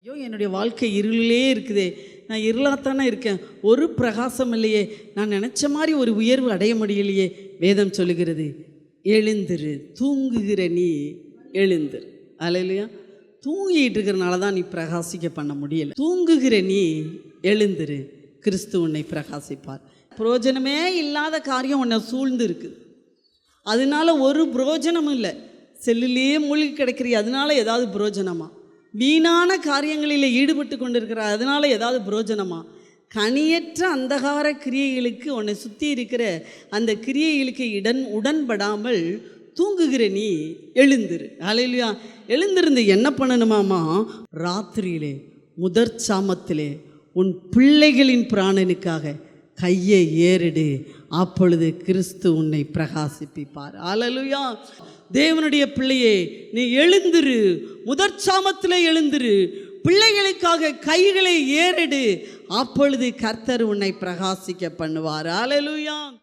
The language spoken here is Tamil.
ஐயோ, என்னுடைய வாழ்க்கை இருளிலே இருக்குதே, நான் இருளாத்தானே இருக்கேன், ஒரு பிரகாசம் இல்லையே, நான் நினச்ச மாதிரி ஒரு உயர்வு அடைய முடியலையே. வேதம் சொல்லுகிறது, எழுந்திரு, தூங்குகிற நீ எழுந்திரு. அல்லேலூயா. தூங்கிட்டு இருக்கிறனால தான் நீ பிரகாசிக்க பண்ண முடியலை. தூங்குகிற நீ எழுந்திரு, கிறிஸ்து உன்னை பிரகாசிப்பார். பிரயோஜனமே இல்லாத காரியம் உன்னை சூழ்ந்து இருக்குது, அதனால ஒரு பிரயோஜனமும் இல்லை. செல்லுலேயே மூழ்கி கிடைக்கிறீ, அதனால ஏதாவது பிரயோஜனமா? வீணான காரியங்களில் ஈடுபட்டு கொண்டிருக்கிற, அதனால ஏதாவது பிரயோஜனமா? கனியற்ற அந்தகார கிரியைகளுக்கு உன்னை சுற்றி இருக்கிற அந்த கிரியைகளுக்கு உடன்படாமல் தூங்குகிற நீ எழுந்திரு. அல்லேலூயா. எழுந்திருந்து என்ன பண்ணணுமாமா? ராத்திரியிலே முதற் சாமத்திலே உன் பிள்ளைகளின் பிராணனுக்காக கையை ஏறிடு, அப்பொழுது கிறிஸ்து உன்னை பிரகாசிப்பிப்பார். அல்லேலூயா. தேவனுடைய பிள்ளையே, நீ எழுந்திரு, முதற் சாமத்திலே எழுந்திரு, பிள்ளைகளுக்காக கைகளை ஏறிடு, அப்பொழுது கர்த்தர் உன்னை பிரகாசிக்க பண்ணுவார். அல்லேலூயா.